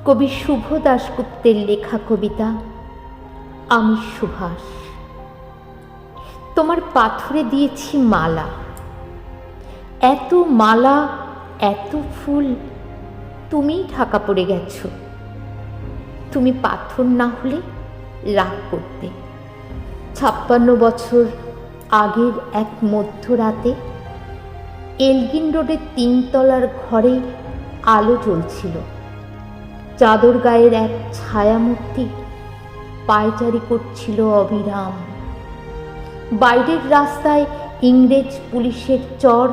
কবি শুভ দাশগুপ্তের লেখা কবিতা আমি সুভাষ। তোমার পাথরে দিয়েছি মালা, এত মালা এত ফুল, তুমিই ঢাকা পড়ে গেছো। তুমি পাথর না হলে রাগ করতে। 56 বছর আগের এক মধ্যরাতে এলগিন রোডের 3 তলার ঘরে আলো জ্বলছিল। চাদর গায়ের এক ছায়ামূর্তি পায়চারি করছিল অবিরাম। বাইরের রাস্তায় ইংরেজ পুলিশের চর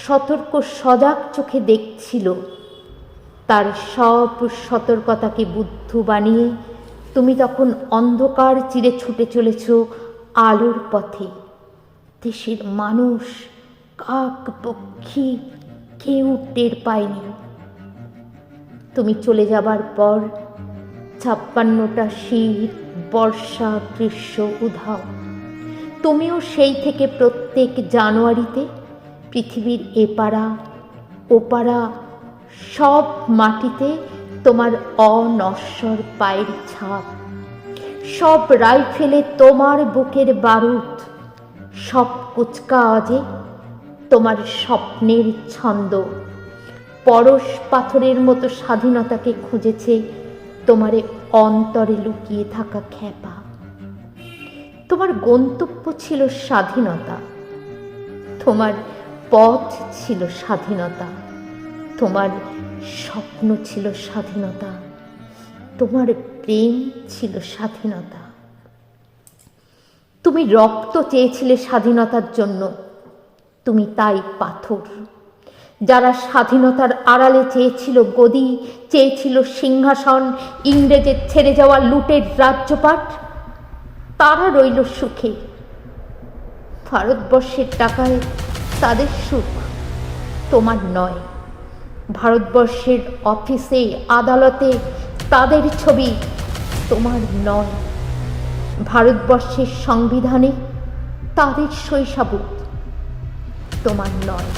সতর্ক সজাগ চোখে দেখছিল। তার সব সতর্কতাকে বুদ্ধ বানিয়ে তুমি তখন অন্ধকার চিরে ছুটে চলেছ আলোর পথে। দেশের মানুষ, কাক পক্ষী কেউ টের পায়নি। তুমি চলে যাবার পর 56টা শীত, বর্ষা, গ্রীষ্ম, উধাও। তুমিও সেই থেকে প্রত্যেক জানুয়ারিতে পৃথিবীর এপাড়া ওপাড়া সব মাটিতে তোমার অনশ্বর পায়ের ছাপ। সব রাইফেলে তোমার বুকের বারুদ, সব কুচকাওয়াজে তোমার স্বপ্নের ছন্দ। পরশ পাথরের মতো স্বাধীনতাকে খুঁজেছে তোমারে অন্তরে লুকিয়ে থাকা খ্যাপা। তোমার গন্তব্য ছিল স্বাধীনতা, তোমার পথ ছিল স্বাধীনতা, তোমার স্বপ্ন ছিল স্বাধীনতা, তোমার প্রেম ছিল স্বাধীনতা। তুমি রক্ত চেয়েছিলে স্বাধীনতার জন্য, তুমি তাই পাথর। যারা স্বাধীনতার আড়ালে চেয়েছিল গদি, চেয়েছিল সিংহাসন, ইংরেজের ছেড়ে যাওয়া লুটের রাজ্যপাট, তারা রইল সুখে। ভারতবর্ষের টাকায় তাদের সুখ, তোমার নয়। ভারতবর্ষের অফিসে আদালতে তাদের ছবি, তোমার নয়। ভারতবর্ষের সংবিধানে তাদের শৈশাবুক, তোমার নয়।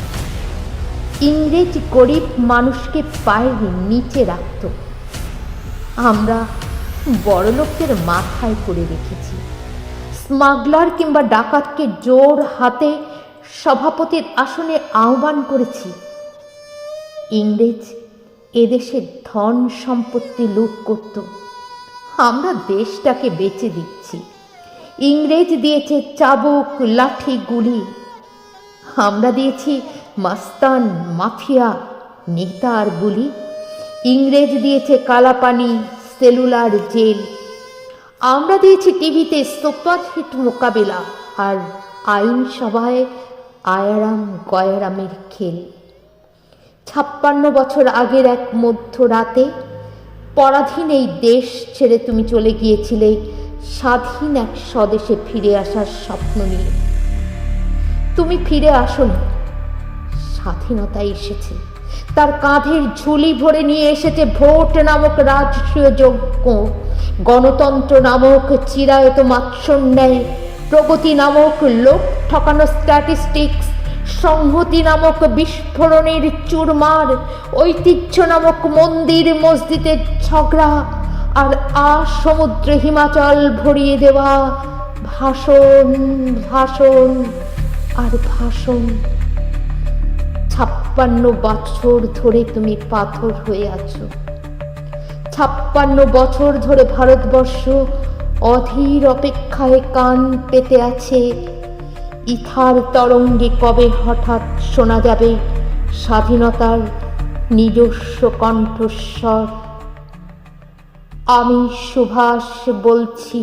ইংরেজ গরিব মানুষকে পায়ের নিচে রাখত, আমরা বড়লোকদের মাথায় করে রেখেছি। স্মাগলার কিংবা ডাকাতকে জোর হাতে সভাপতির আসনে আহ্বান করেছি। ইংরেজ এদেশের ধন সম্পত্তি লুট করত, আমরা দেশটাকে বেচে দিচ্ছি। ইংরেজ দিয়েছে চাবুক, লাঠি, গুলি, আমরা দিয়েছি মাস্তান, মাফিয়া, নেতা আর গুলি। ইংরেজ দিয়েছে কালাপানি, সেলুলার জেল, আমরা দিয়েছি টিভিতে সুপারহিট মোকাবিলা আর আইনসভায় আয়ারাম গয়ারামের খেল। 56 বছর আগের এক মধ্যরাতে পরাধীন এই দেশ ছেড়ে তুমি চলে গিয়েছিলে স্বাধীন এক স্বদেশে ফিরে আসার স্বপ্ন নিয়ে। তুমি ফিরে আসোনি, স্বাধীনতা এসেছে। তার কাঁধের ঝুলি ভরে নিয়ে এসেছে ভোট নামক রাষ্ট্রীয় যজ্ঞ, গণতন্ত্র নামক চিরায়ত মাৎসন্যায়, প্রগতি নামক লোক ঠকানো স্ট্যাটিস্টিক্স, সংহতি নামক বিস্ফোরণের চুরমার, ঐতিহ্য নামক মন্দির মসজিদের ঝগড়া, আর সমুদ্রে হিমাচল ভরিয়ে দেওয়া ভাষণ, ভাষণ আর ভাষণ। 56 বছর ধরে তুমি পাথর হয়ে আছো। 56 বছর ধরে ভারতবর্ষ অধীর অপেক্ষায় কান পেতে আছে। ইথার তরঙ্গে কবে হঠাৎ শোনা যাবে স্বাধীনতার নিজস্ব কণ্ঠস্বর। আমি সুভাষ বলছি।